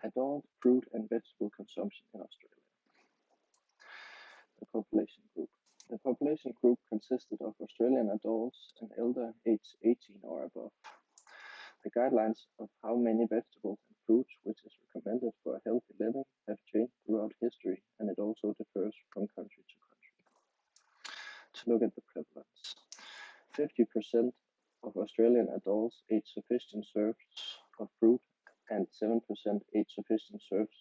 Adult fruit and vegetable consumption in Australia. The population group. The population group consisted of Australian adults and elder aged 18 or above. The guidelines of how many vegetables and fruits which is recommended for a healthy living have changed throughout history, and it also differs from country to country. To look at the prevalence. 50% of Australian adults ate sufficient serves of fruit and 7% ate sufficient serves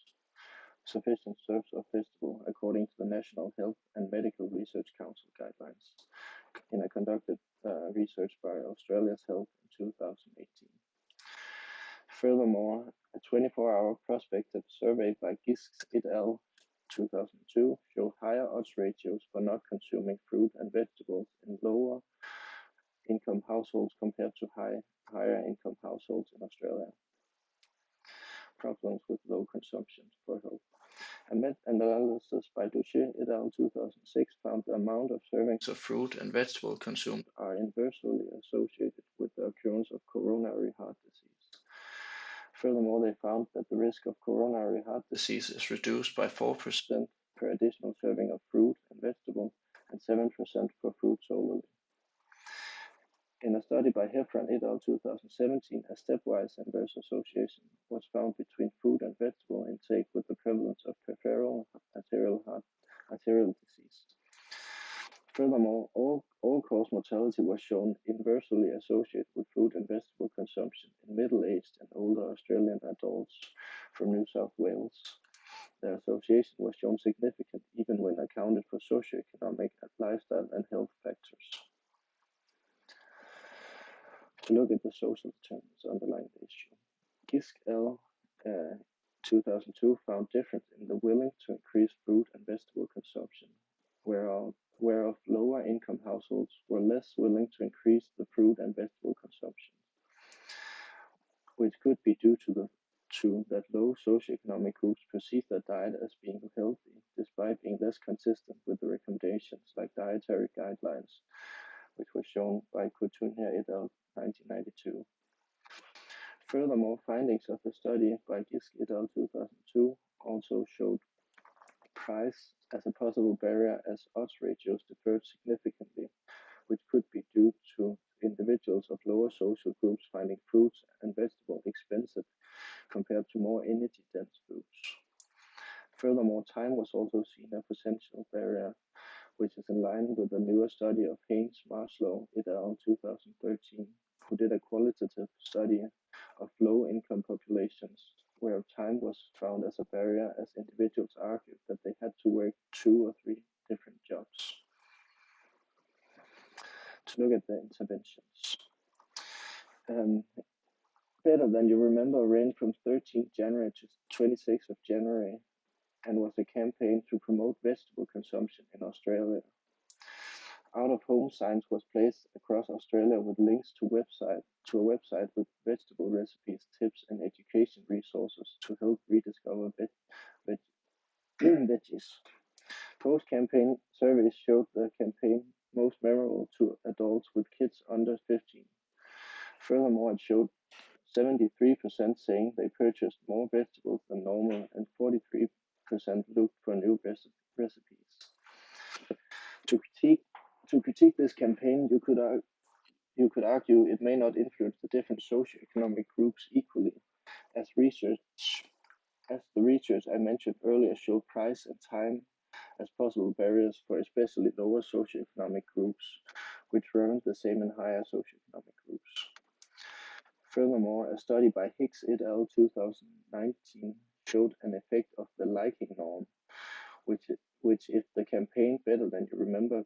of vegetable, according to the National Health and Medical Research Council guidelines in a conducted research by Australia's Health in 2018. Furthermore, a 24-hour prospective survey by Gisks et al. 2002 showed higher odds ratios for not consuming fruit and vegetables in lower income households compared to higher income households in Australia. Problems with low consumption for health. A meta-analysis by Duché et al. 2006 found the amount of servings of fruit and vegetable consumed are inversely associated with the occurrence of coronary heart disease. Furthermore, they found that the risk of coronary heart disease is reduced by 4% per additional serving of fruit and vegetable and 7% for fruit solely. In a study by Heffron et al. 2017, a stepwise inverse association was found between food and vegetable intake with the prevalence of peripheral arterial disease. Furthermore, all-cause mortality was shown inversely associated with food and vegetable consumption in middle-aged and older Australian adults from New South Wales. The association was shown significant even when accounted for socioeconomic, lifestyle, and health factors. To look at the social determinants underlying the issue. Gisk et al. 2002 found difference in the willing to increase fruit and vegetable consumption, whereof lower income households were less willing to increase the fruit and vegetable consumption, which could be due to that low socioeconomic groups perceive their diet as being healthy, despite being less consistent with the recommendations like dietary guidelines, which was shown by Coutinho et al. 1992. Furthermore, findings of a study by Gisk et al. 2002 also showed price as a possible barrier as odds ratios differed significantly, which could be due to individuals of lower social groups finding fruits and vegetables expensive compared to more energy-dense foods. Furthermore, time was also seen a potential barrier, which is in line with a newer study of Haynes, Marslow et al. 2013, who did a qualitative study of low-income populations, where time was found as a barrier as individuals argued that they had to work 2 or 3 different jobs. To look at the interventions. Better Than You Remember ran from 13th January to 26th of January and was a campaign to promote vegetable consumption in Australia. Out-of-home signs was placed across Australia with links to a website with vegetable recipes, tips, and education resources to help rediscover veggies. Post-campaign surveys showed the campaign most memorable to adults with kids under 15. Furthermore, it showed 73% saying they purchased more vegetables than normal and 43% looked for new recipes. To critique this campaign, you could argue it may not influence the different socioeconomic groups equally, as the research I mentioned earlier showed price and time as possible barriers for especially lower socioeconomic groups, which weren't the same in higher socioeconomic groups. Furthermore, a study by Hicks et al. 2019 showed an effect of the liking norm, which if the campaign Better Than You Remember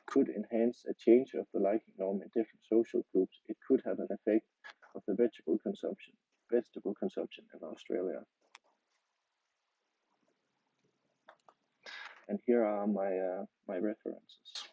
could enhance a change of the liking norm in different social groups, it could have an effect of the vegetable consumption in Australia. And here are my references.